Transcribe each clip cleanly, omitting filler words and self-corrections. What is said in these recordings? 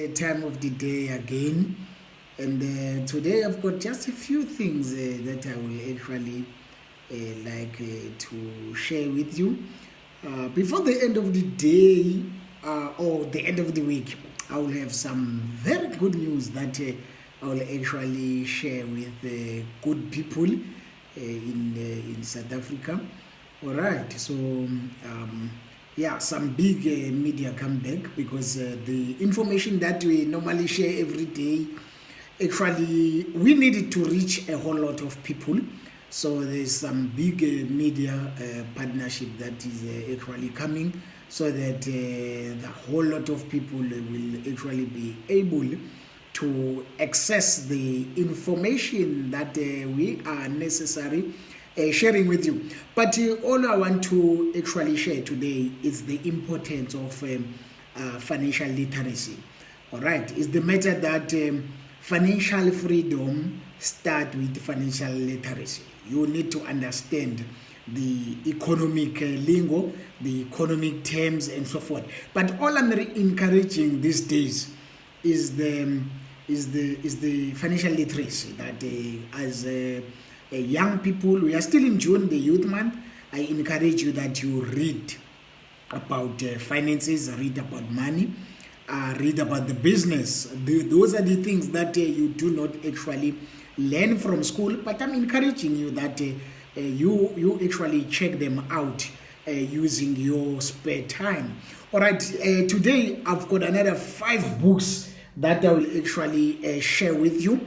Time of the day again, and today I've got just a few things that I will actually like to share with you. Before the end of the day or the end of the week, I will have some very good news that I will actually share with good people in South Africa. All right, so yeah, some big media come back because the information that we normally share every day, actually, we needed to reach a whole lot of people. So there's some big media partnership that is actually coming so that the whole lot of people will actually be able to access the information that we are necessary sharing with you. But all I want to actually share today is the importance of financial literacy. All right, it's the matter that financial freedom starts with financial literacy. You need to understand the economic lingo, the economic terms, and so forth. But all I'm encouraging these days is the financial literacy that as young people, we are still in June, the youth month. I encourage you that you read about finances, read about money, read about the business. Those are the things that you do not actually learn from school, but I'm encouraging you that you actually check them out using your spare time. All right, today I've got another 5 books that I will actually share with you.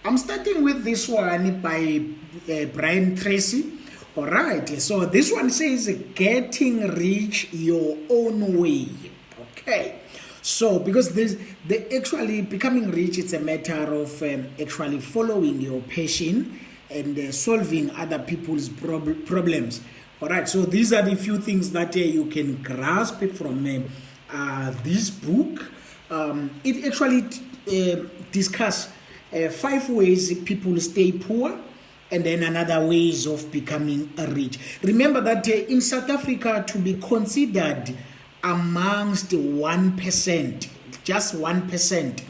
I'm starting with this one by Brian Tracy. All right, so this one says getting rich your own way. Okay, so because the actually becoming rich, it's a matter of actually following your passion and solving other people's problems. All right, so these are the few things that you can grasp from this book. It actually discusses 5 ways people stay poor, and then another ways of becoming rich. Remember that in South Africa, to be considered amongst 1%, just 1%,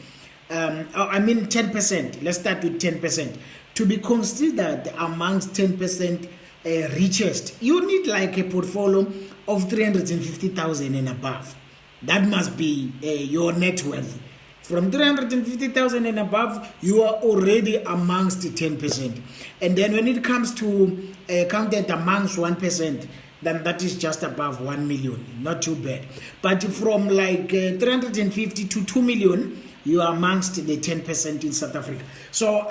I mean 10%, let's start with 10%. To be considered amongst 10% richest, you need like a portfolio of 350,000 and above. That must be your net worth. From 350,000 and above, you are already amongst the 10%. And then when it comes to counted amongst 1%, then that is just above 1 million. Not too bad. But from like 350 to 2 million, you are amongst the 10% in South Africa. So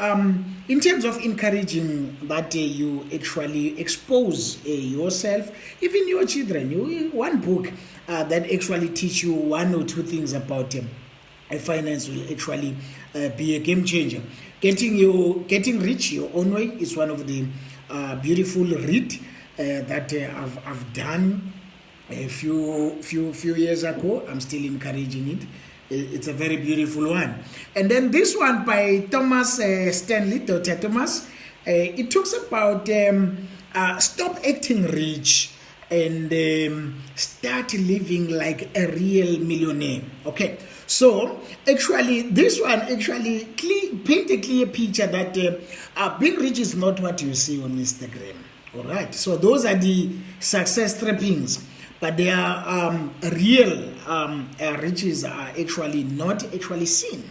in terms of encouraging that you actually expose yourself, even your children, one book that actually teach you 1 or 2 things about finance will actually be a game changer. Getting rich your own way is one of the beautiful read that I've done a few years ago. I'm still encouraging it. It's a very beautiful one. And then this one by Thomas Stanley, Dr. Thomas, it talks about stop acting rich and start living like a real millionaire. Okay, so actually this one actually paint a clear picture that being rich is not what you see on Instagram. All right, so those are the success trappings, but they are real riches are actually not actually seen.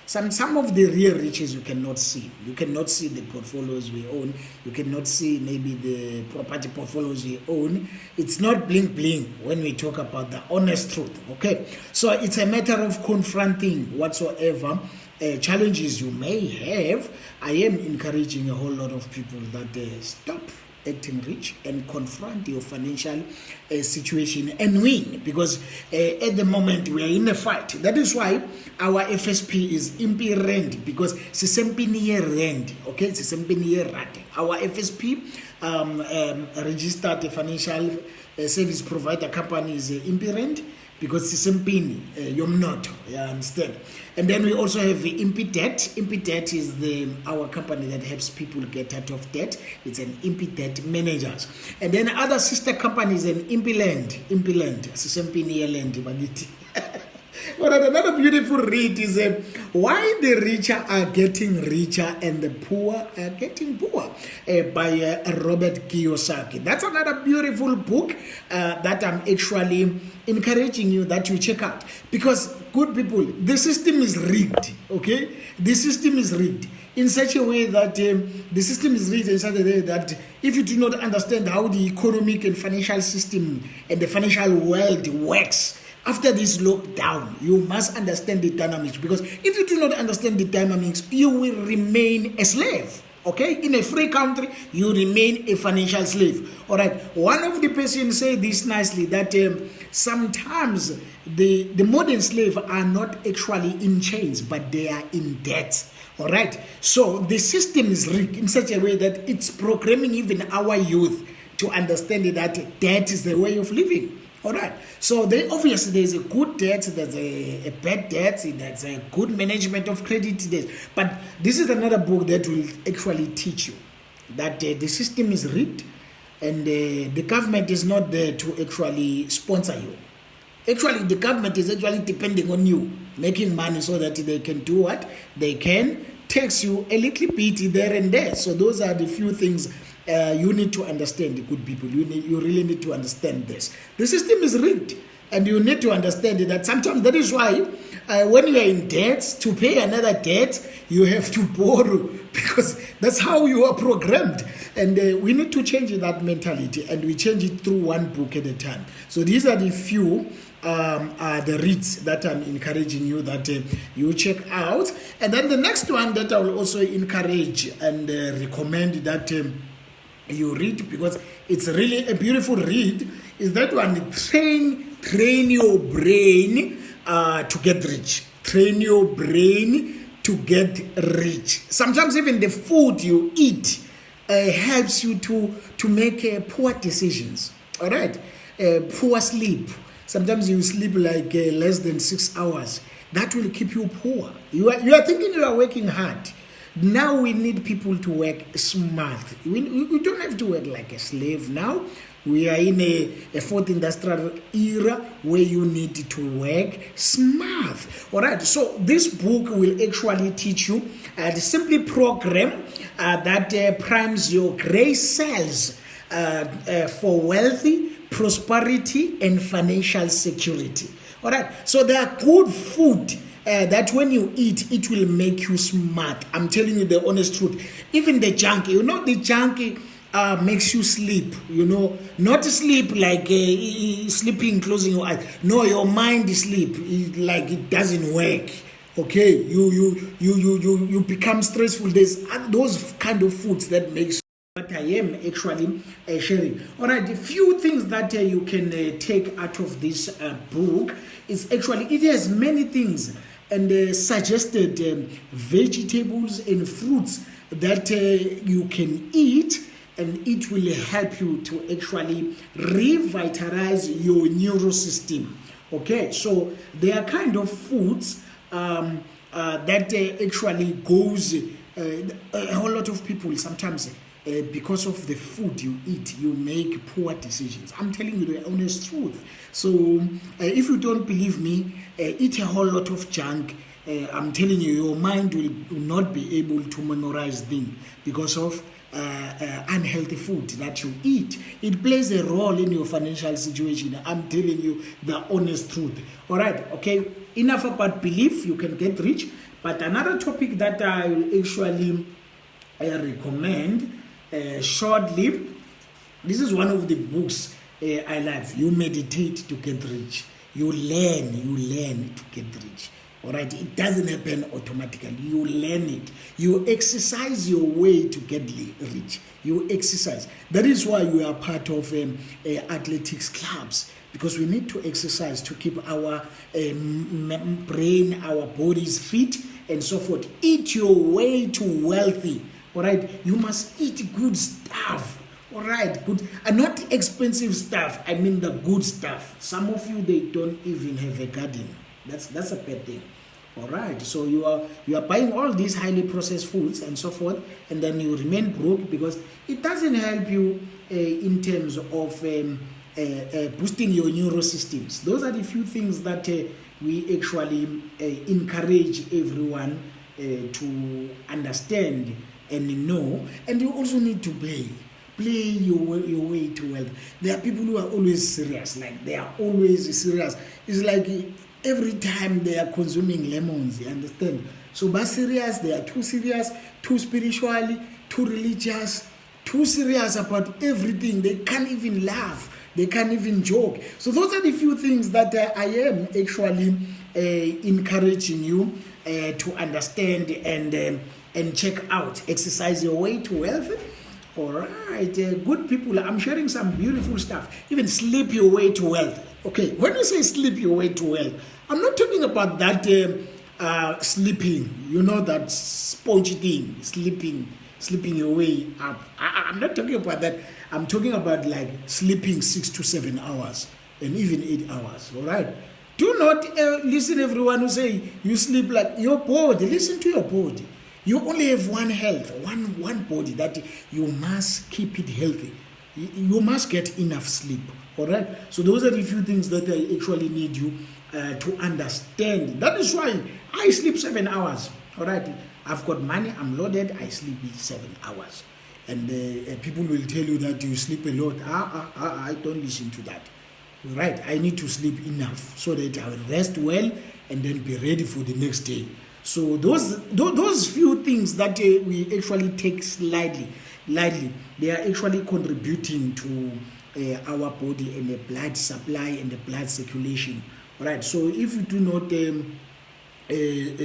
Some of the real riches you cannot see. You cannot see the portfolios we own. You cannot see maybe the property portfolios we own. It's not bling bling when we talk about the honest truth. Okay, so it's a matter of confronting whatsoever challenges you may have. I am encouraging a whole lot of people that stop acting rich and confront your financial situation and win, because at the moment we are in a fight. That is why our FSP is impi rand, because sisempini rand. Okay, sisempini rand. Our FSP registered financial service provider company is impi rand, because sisempini yomnotho, you understand. And then we also have Impi Debt. Impi Debt is our company that helps people get out of debt. It's an Impi Debt managers. And then other sister companies, an Impi Land, sisempini land. All right, another beautiful read is Why the Richer Are Getting Richer and the Poor Are Getting Poor by Robert Kiyosaki. That's another beautiful book that I'm actually encouraging you that you check out. Because, good people, the system is rigged, okay? The system is rigged in such a way that the system is rigged in such a way that if you do not understand how the economic and financial system and the financial world works, after this lockdown, you must understand the dynamics, because if you do not understand the dynamics, you will remain a slave. Okay, in a free country, you remain a financial slave. All right, one of the persons say this nicely that sometimes the modern slaves are not actually in chains, but they are in debt. All right, so the system is rigged in such a way that it's programming even our youth to understand that debt is the way of living. All right, so obviously there's a good debt, there's a bad debt, there's a good management of credit, but this is another book that will actually teach you that the system is rigged and the government is not there to actually sponsor you. Actually, the government is actually depending on you, making money so that they can do what? They can tax you a little bit there and there. So those are the few things you need to understand, good people. You really need to understand this. The system is rigged, and you need to understand that sometimes that is why when you are in debt, to pay another debt, you have to borrow, because that's how you are programmed. And we need to change that mentality, and we change it through one book at a time. So these are the few the reads that I'm encouraging you that you check out. And then the next one that I will also encourage and recommend that you read, because it's really a beautiful read, is that one, train your brain to get rich. Train your brain to get rich. Sometimes even the food you eat helps you to make poor decisions. All right, poor sleep. Sometimes you sleep like less than 6 hours. That will keep you poor. You are thinking you are working hard. Now we need people to work smart. We don't have to work like a slave now. We are in a fourth industrial era where you need to work smart. All right, so this book will actually teach you the simply program that primes your gray cells for wealthy, prosperity, and financial security. All right, so there are good food that when you eat, it will make you smart. I'm telling you the honest truth. Even the junk, the junk makes you sleep, not sleep like sleeping, closing your eyes. No, your mind is sleep, like it doesn't work. Okay, you become stressful. There's those kind of foods that makes what I am actually sharing. All right, a few things that you can take out of this book is actually, it has many things and suggested vegetables and fruits that you can eat, and it will help you to actually revitalize your neurosystem. Okay, so there are kind of foods that actually goes a whole lot of people sometimes because of the food you eat, you make poor decisions. I'm telling you the honest truth. So if you don't believe me, eat a whole lot of junk. I'm telling you, your mind will not be able to memorize things because of unhealthy food that you eat. It plays a role in your financial situation. I'm telling you the honest truth. All right, okay, enough about belief. You can get rich. But another topic that I will actually recommend shortly, this is one of the books I love. You meditate to get rich. You learn to get rich. All right, it doesn't happen automatically. You learn it. You exercise your way to get rich. You exercise. That is why we are part of athletics clubs, because we need to exercise to keep our brain, our bodies fit, and so forth. Eat your way to wealthy. All right, you must eat good stuff. All right, good and not expensive stuff. I mean the good stuff. Some of you, they don't even have a garden. That's a bad thing. All right, so you are buying all these highly processed foods and so forth, and then you remain broke because it doesn't help you in terms of boosting your neurosystems. Those are the few things that we actually encourage everyone to understand and know, and you also need to play your way to wealth. There are people who are always serious, like they are always serious. It's like every time they are consuming lemons, you understand? So but serious, they are too serious, too spiritually, too religious, too serious about everything. They can't even laugh, they can't even joke. So those are the few things that I am actually encouraging you to understand and check out. Exercise your way to wealth. All right, good people, I'm sharing some beautiful stuff. Even sleep your way to wealth. Okay, when you say sleep your way to wealth, I'm not talking about that sleeping, you know, that spongy thing, sleeping your way up. I'm not talking about that. I'm talking about like sleeping 6 to 7 hours and even 8 hours. All right. Do not listen everyone who say you sleep like your body. Listen to your body. You only have one health, one body that you must keep it healthy. You must get enough sleep. All right. So those are the few things that I actually need you to understand. That is why I sleep 7 hours. All right. I've got money. I'm loaded. I sleep 7 hours. And people will tell you that you sleep a lot. I don't listen to that. Right. I need to sleep enough so that I will rest well and then be ready for the next day. So those few things that we actually take lightly, they are actually contributing to our body and the blood supply and the blood circulation. Right. So if you do not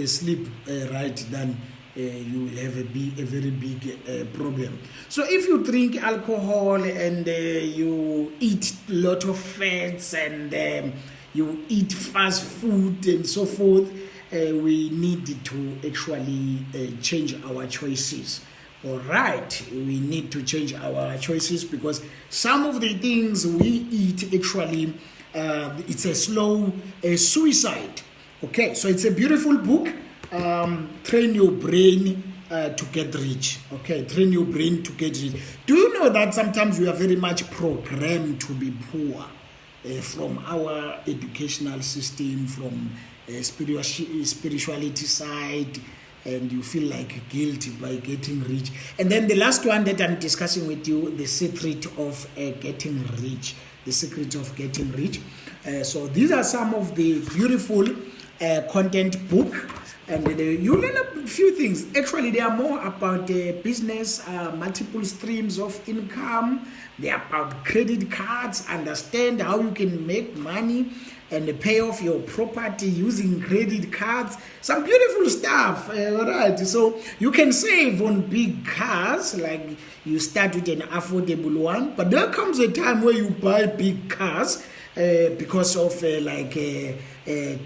sleep right, then you will have a very big problem. So if you drink alcohol and you eat a lot of fats and you eat fast food and so forth, we need to actually change our choices. All right, we need to change our choices because some of the things we eat actually it's a slow suicide. Okay, so it's a beautiful book. Train your brain to get rich. Okay, train your brain to get rich. Do you know that sometimes we are very much programmed to be poor from our educational system, from spirituality side, and you feel like guilty by getting rich. And then the last one that I'm discussing with you, the secret of getting rich. The secret of getting rich. So these are some of the beautiful content book, and you learn a few things. Actually, they are more about business, multiple streams of income. They are about credit cards, understand how you can make money and pay off your property using credit cards. Some beautiful stuff, all right? So you can save on big cars, like you start with an affordable one, but there comes a time where you buy big cars because of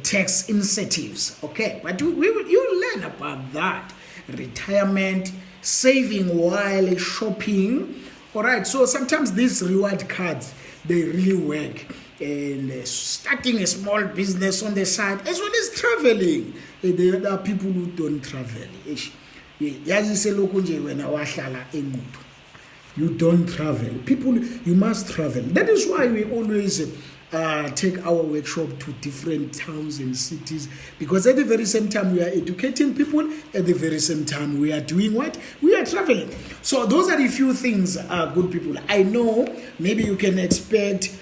tax incentives, okay? But you learn about that. Retirement, saving while shopping, all right? So sometimes these reward cards, they really work. And starting a small business on the side, as well as traveling. There are people who don't travel. You don't travel. People, you must travel. That is why we always take our workshop to different towns and cities, because at the very same time we are educating people, at the very same time we are doing what? We are traveling. So those are the few things, good people. I know maybe you can expect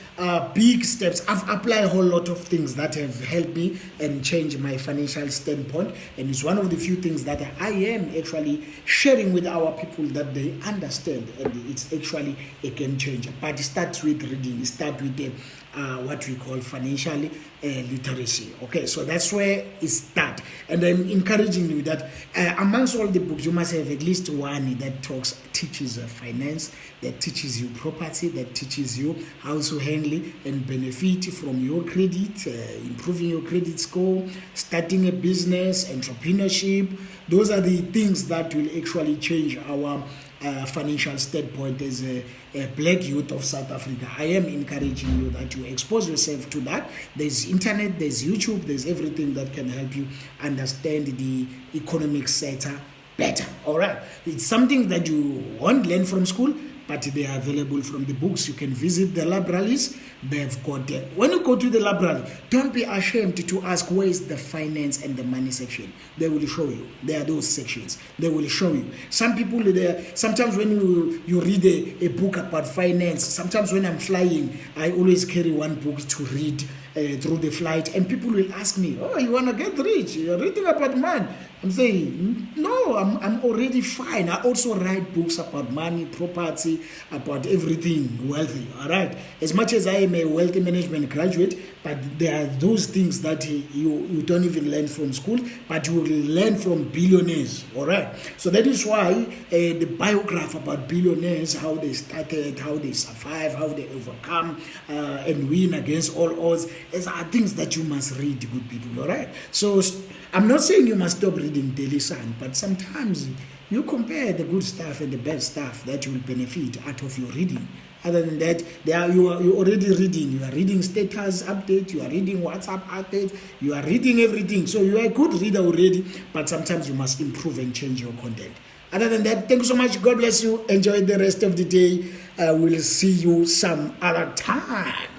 big steps. I've applied a whole lot of things that have helped me and change my financial standpoint, and it's one of the few things that I am actually sharing with our people that they understand, and it's actually a game changer. But it starts with reading. It starts with what we call financial literacy. Okay, so that's where it starts. And I'm encouraging you that amongst all the books, you must have at least one that teaches finance, that teaches you property, that teaches you how to handle and benefit from your credit, improving your credit score, starting a business, entrepreneurship. Those are the things that will actually change our financial standpoint as a black youth of South Africa. I am encouraging you that you expose yourself to that. There's internet, there's YouTube, there's everything that can help you understand the economic sector better. All right, it's something that you won't learn from school, but they are available from the books. You can visit the libraries. They've got when you go to the library, don't be ashamed to ask where is the finance and the money section. They will show you. There are those sections. They will show you. Some people there. Sometimes when you read a book about finance, sometimes when I'm flying, I always carry one book to read through the flight, and people will ask me, "Oh, you want to get rich? You're reading about money." I'm saying, no, I'm already fine. I also write books about money, property, about everything wealthy, all right? As much as I am a wealth management graduate, but there are those things that you don't even learn from school, but you will learn from billionaires, all right? So that is why the biography about billionaires, how they started, how they survive, how they overcome and win against all odds, are things that you must read, good people, all right? So I'm not saying you must stop reading Daily Sun, but sometimes you compare the good stuff and the bad stuff that you will benefit out of your reading. Other than that, you're already reading. You are reading status update, you are reading WhatsApp update, you are reading everything. So you are a good reader already, but sometimes you must improve and change your content. Other than that, thank you so much. God bless you. Enjoy the rest of the day. We'll see you some other time.